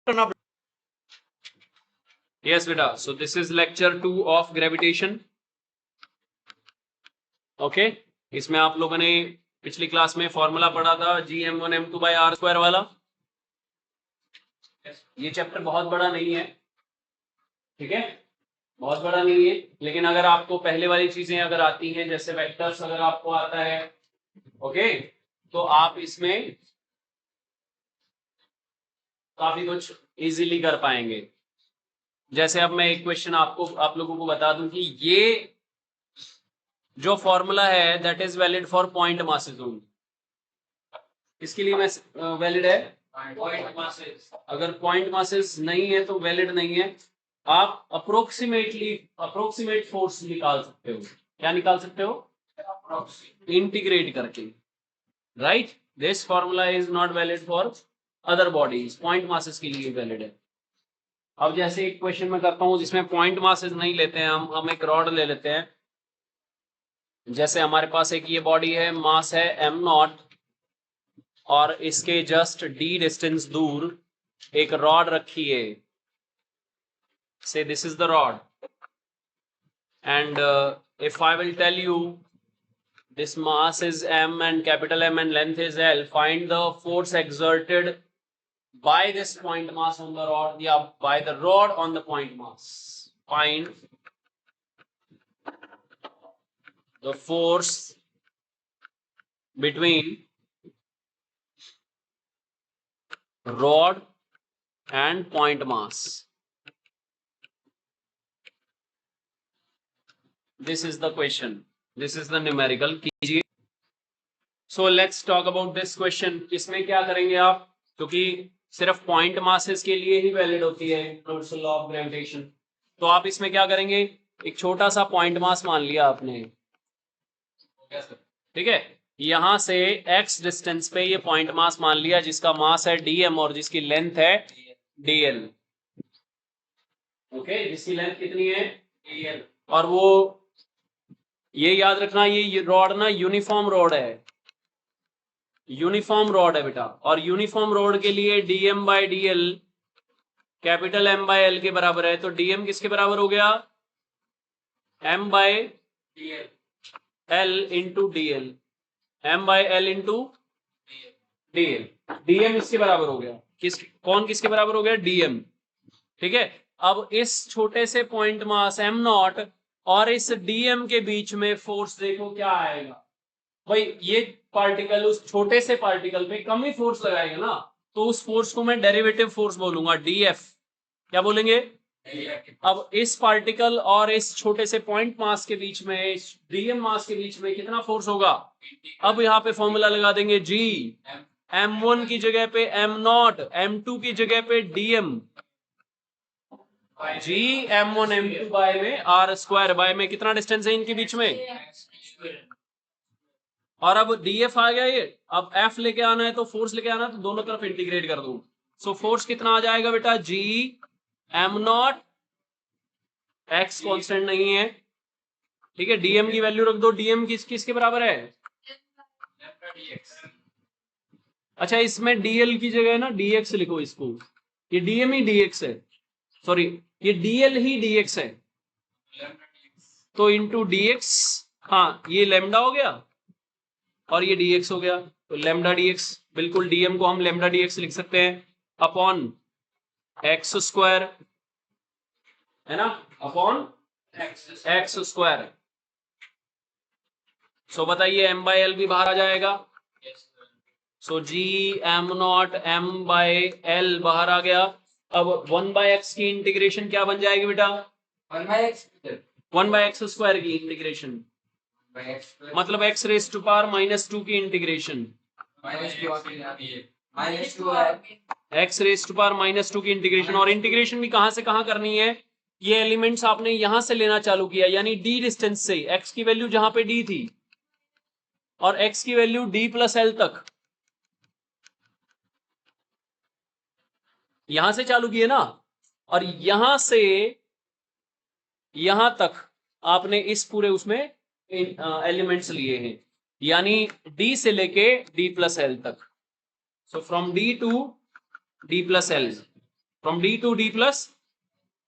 करना। Yes बेटा, so this is lecture 2 of gravitation. Okay इसमें आप लोगों ने पिछली क्लास में फॉर्मूला पढ़ा था Gm1m2/r² वाला। ये चैप्टर बहुत बड़ा नहीं है, ठीक है, बहुत बड़ा नहीं है, लेकिन अगर आपको पहले वाली चीजें अगर आती हैं, जैसे वेक्टर्स अगर आपको आता है, ओके, तो आप इसमें काफी कुछ इजीली कर पाएंगे। जैसे अब मैं एक क्वेश्चन आप लोगों को बता दूं कि ये जो फॉर्मूला है that is valid for point masses only. इसके लिए मैं वैलिड है पॉइंट मासेस। अगर पॉइंट मासेस नहीं है तो वैलिड नहीं है। आप अप्रोक्सीमेट फोर्स निकाल सकते हो। क्या निकाल सकते हो? इंटीग्रेट करके, right. This formula is not valid for other bodies, point masses के लिए वैलिड है। अब जैसे एक क्वेश्चन में करता हूं जिसमें पॉइंट मासेस नहीं लेते हैं, हम एक रॉड ले लेते हैं। जैसे हमारे पास एक ये बॉडी है, मास है m0, और इसके जस्ट d डिस्टेंस दूर एक रॉड रखी है। Say this is the rod, and if I will tell you this mass is m and capital M and length is L, find the force exerted by this point mass on the rod, yeah, by the rod on the point mass. Find the force between rod and point mass. This is the question, this is the numerical. कीजिए। So let's talk about this question. इसमें क्या करेंगे आप, क्योंकि सिर्फ point masses के लिए ही valid होती है यूनिवर्सल लॉ ऑफ ग्रेविटेशन, तो आप इसमें क्या करेंगे, एक छोटा सा पॉइंट मास मान लिया आपने, ठीक है, यहां से x डिस्टेंस पे ये पॉइंट मास मान लिया जिसका मास है dm और जिसकी लेंथ है dl। ओके, जिसकी लेंथ कितनी है dl, और वो ये याद रखना ये रॉड ना यूनिफॉर्म रॉड है, यूनिफॉर्म रॉड है बेटा, और यूनिफॉर्म रॉड के लिए dm/dl कैपिटल M/L के बराबर है। तो dm किसके बराबर हो गया? M/L into dl, M/L into dl। dm इसके बराबर हो गया, कौन किसके बराबर हो गया? dm, ठीक है। अब इस छोटे से पॉइंट मास m0 और इस dm के बीच में फोर्स देखो क्या आएगा भाई। ये पार्टिकल उस छोटे से पार्टिकल पे कम ही फोर्स लगाएगा ना, तो उस फोर्स को मैं डेरिवेटिव फोर्स बोलूंगा, df। क्या बोलेंगे? अब इस पार्टिकल और इस छोटे से पॉइंट मास के बीच में, dm मास के बीच में कितना फोर्स होगा? अब यहाँ पे फॉर्मूला लगा देंगे, g m1 की जगह पे m0, m2 की जगह पे dm, g m1 m2 bye में r², बाय में कितना डिस्टेंस है इनके बीच में, और अब df आ गया ये। अब f लेके आना है तो फोर्स लेके आना है, तो दोनों तरफ इंटीग्रेट कर दो। सो फोर्स कितना आ जाएगा बेटा? g m0, x कांस्टेंट नहीं है, ठीक है, dm की वैल्यू रख दो। dm किसके बराबर है? अच्छा, इसमें dl की जगह ना dx लिखो इसको, ये dm ही dx है, सॉरी ये dl ही dx है, तो इंटू dx, हाँ ये लैम्डा हो गया और ये dx हो गया, तो लैम्डा dx, बिल्कुल dm को हम लैम्डा dx लिख सकते हैं अपॉन x², है ना, अपॉन x²। सो बताइए m/l भी बाहर आ जाएगा, सो g m0 m/l बाहर आ गया। अब 1/x की इंटीग्रेशन क्या बन जाएगी बेटा? 1/x² की इंटीग्रेशन, मतलब x रेज़ टू पावर -2 की integration, x raise to power -2 की इंटीग्रेशन। और इंटीग्रेशन भी कहां से कहां करनी है? ये एलिमेंट्स आपने यहां से लेना चालू किया, यानी d डिस्टेंस से, x की वैल्यू जहां पे d थी और x की वैल्यू d+l तक, यहां से चालू किए ना, और यहां से यहां तक आपने इस पूरे उसमें एलिमेंट्स लिए हैं, यानी d से लेके d+l तक। So from d to d+l, from D to D plus,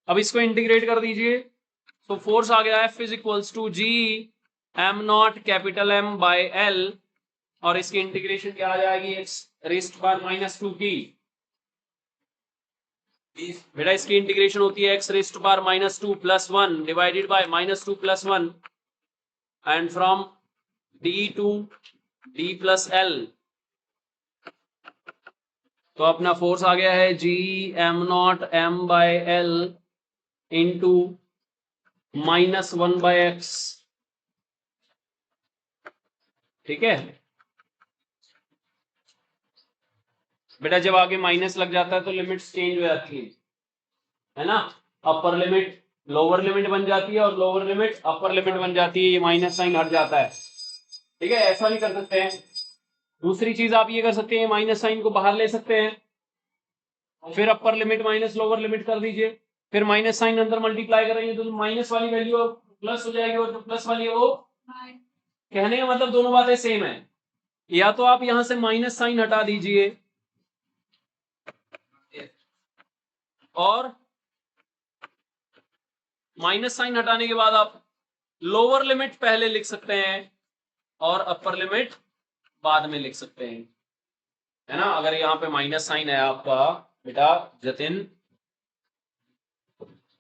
अब इसको इंटीग्रेट कर दीजिए तो फोर्स आ गया F is equals to G M not capital M by L, और इसकी इंटीग्रेशन क्या आ जाएगी x रेस्ट पावर -2 की। बेटा इसकी इंटीग्रेशन होती है x raised power -2 + 1 divided by -2 + 1 and from d to d plus L। तो अपना फोर्स आ गया है G M not M by L into -1/x। ठीक है बेटा, जब आगे माइनस लग जाता है तो लिमिट्स चेंज हो जाती है ना। अपर लिमिट लोअर लिमिट बन जाती है और लोअर लिमिट अपर लिमिट बन जाती है, ये माइनस साइन हट जाता है। ठीक है, ऐसा भी कर सकते हैं। दूसरी चीज आप ये कर सकते हैं, माइनस साइन को बाहर ले सकते हैं, फिर upper limit minus lower limit कर दीजिए, फिर माइनस साइन अंदर मल्टीप्लाई करेंगे तो माइनस वाली वैल्यू प्लस हो जाएगी और जो प्लस वाली है वो, कहने का मतलब दोनों बातें सेम है। या तो आप यहां से माइनस साइन हटा दीजिए और माइनस साइन हटाने के बाद आप लोअर लिमिट पहले लिख सकते हैं और अपर लिमिट बाद में लिख सकते हैं, है ना। अगर यहाँ पे माइनस साइन है आपका बेटा जतिन,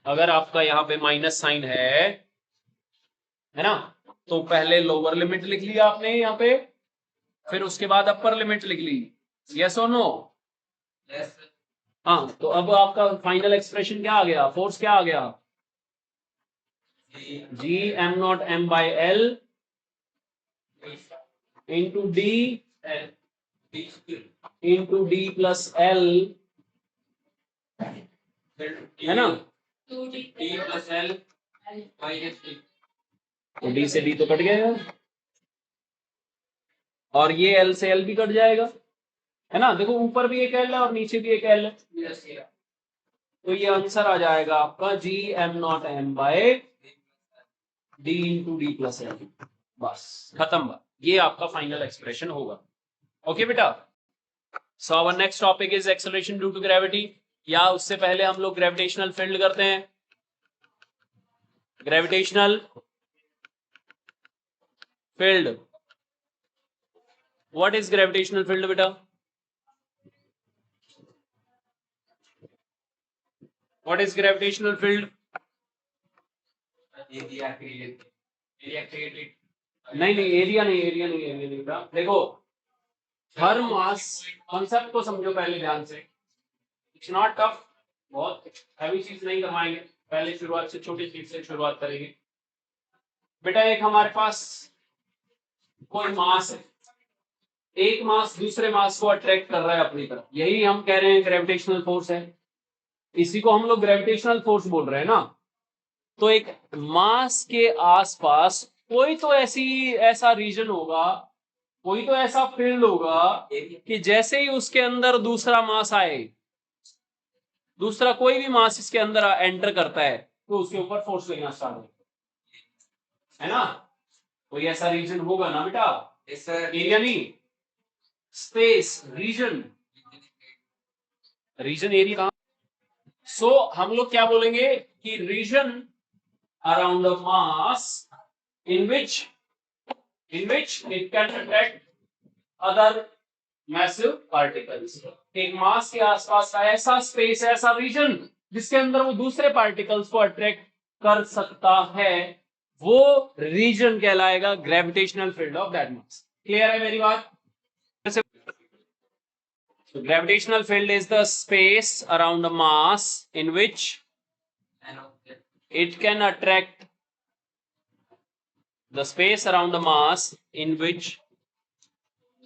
अगर आपका यहाँ पे माइनस साइन है ना, तो पहले लोअर लिमिट लिख लिया आपने यहाँ पे, फिर उसके बाद अपर लिमिट लिख ली। यस और नो? यस। हाँ, तो अब आपका फाइनल एक्सप्रेशन क्या आ गया, फोर्स क्या आ गया, G M not M by L into D into D plus L, है ना। डी प्लस L, तो डी से डी तो कट गया और ये L से L भी कट जाएगा, है ना। देखो ऊपर भी एक L है और नीचे भी एक L है, तो ये आंसर आ जाएगा आपका G M not M by D into D plus L। बस खत्म बात, ये आपका फाइनल एक्सप्रेशन होगा। ओके बेटा, so our next topic is acceleration due to gravity, या उससे पहले हम लोग ग्रेविटेशनल फील्ड करते हैं। Gravitational field, what is gravitational field बेटा, व्हाट इज ग्रेविटेशनल फील्ड? नहीं नहीं, एरिया नहीं, एरिया नहीं, एरिया नहीं बेटा। देखो हर मास, कॉन्सेप्ट को समझो पहले ध्यान से, इट्स नॉट टफ, बहुत हैवी चीज नहीं करवाएंगे, पहले शुरुआत से छोटी चीज से शुरुआत करेंगे। बेटा एक हमारे पास कोई मास है, एक मास दूसरे मास को अट्रैक्ट कर रहा है अपनी तरफ, यही हम कह रहे हैं ग्रेविटेशनल फोर्स है, इसी को हम लोग ग्रेविटेशनल फोर्स बोल रहे हैं ना। तो एक मास के आसपास कोई तो ऐसा रीजन होगा, कोई तो ऐसा फील्ड होगा कि जैसे ही उसके अंदर दूसरा मास आए, दूसरा कोई भी मास इसके अंदर एंटर करता है तो उसके ऊपर फोर्स लगना स्टार्ट होगा, है ना। कोई ऐसा रीजन होगा ना बेटा, एरिया नहीं, स्पेस, रीजन, रीजन एरिया कहां। सो हम लोग क्या बोलेंगे कि region around the mass in which it can attract other massive particles। एक मास के आसपास का ऐसा स्पेस, ऐसा रीजन जिसके अंदर वो दूसरे पार्टिकल्स को अट्रैक्ट कर सकता है, वो रीजन कहलाएगा gravitational field of that mass. Clear है मेरी बात? Gravitational field is the space around a mass in which it can attract, the space around the mass in which,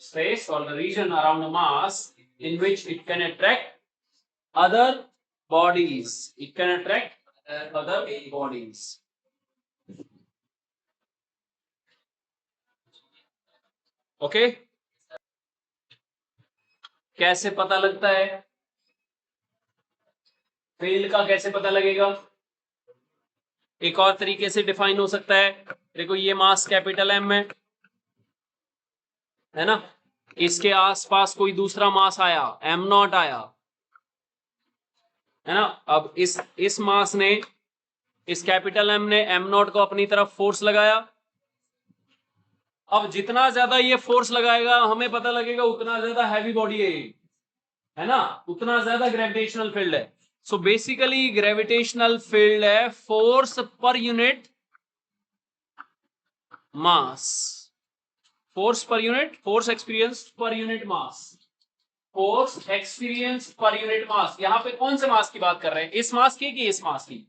space or the region around the mass in which it can attract other bodies, it can attract other bodies। Okay, कैसे पता लगता है field का, कैसे पता लगेगा? एक और तरीके से डिफाइन हो सकता है, देखो ये मास कैपिटल M है ना, इसके आसपास कोई दूसरा मास आया, M0 आया, है ना। अब इस मास ने, इस कैपिटल एम ने एम नॉट को अपनी तरफ फोर्स लगाया। अब जितना ज्यादा ये फोर्स लगाएगा हमें पता लगेगा उतना ज्यादा हैवी बॉडी है ना, उतना ज्यादा ग्रेविटेशनल फील्ड है। सो बेसिकली ग्रेविटेशनल फील्ड है force per unit mass, force per unit, force experience per unit mass, force experience per unit mass. यहां पे कौन से मास की बात कर रहे हैं, इस मास की कि इस मास की?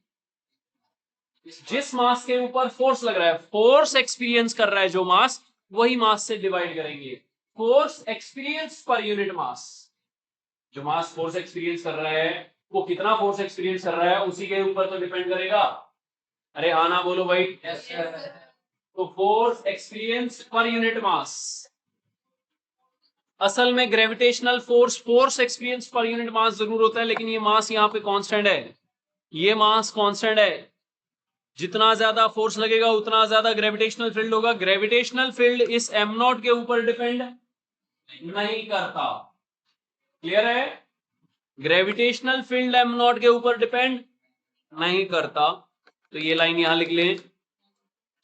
जिस मास के ऊपर फोर्स लग रहा है, फोर्स एक्सपीरियंस कर रहा है जो मास, वही मास से डिवाइड करेंगे। Force experience per unit mass, जो मास फोर्स एक्सपीरियंस कर रहा है वो कितना फोर्स एक्सपीरियंस कर रहा है उसी के ऊपर तो डिपेंड करेगा। अरे हाँ ना बोलो भाई। तो force experience per unit mass, असल में gravitational force, force experience per unit mass जरूर होता है, लेकिन ये मास यहां पे कांस्टेंट है, ये मास कांस्टेंट है। जितना ज्यादा फोर्स लगेगा उतना ज्यादा ग्रेविटेशनल फील्ड होगा। ग्रेविटेशनल फील्ड इस एम नॉट के ऊपर डिपेंड नहीं करता, क्लियर है? ग्रेविटेशनल फील्ड एम नॉट के ऊपर डिपेंड नहीं करता। तो ये लाइन यहां लिख लें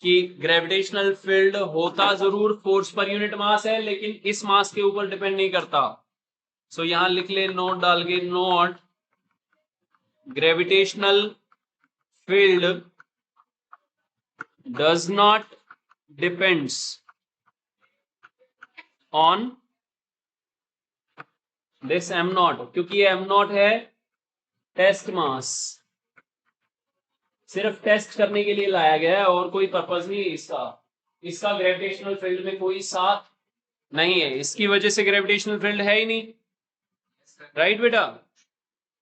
कि ग्रेविटेशनल फील्ड होता जरूर फोर्स पर यूनिट मास है, लेकिन इस मास के ऊपर डिपेंड नहीं करता। सो यहां लिख ले नोट डाल के, note gravitational field does not depends on this m not, क्योंकि ये m नॉट है टेस्ट मास, सिर्फ टेस्ट करने के लिए लाया गया है और कोई पर्पस नहीं है इसका। इसका ग्रेविटेशनल फील्ड में कोई साथ नहीं है, इसकी वजह से ग्रेविटेशनल फील्ड है ही नहीं, राइट बेटा?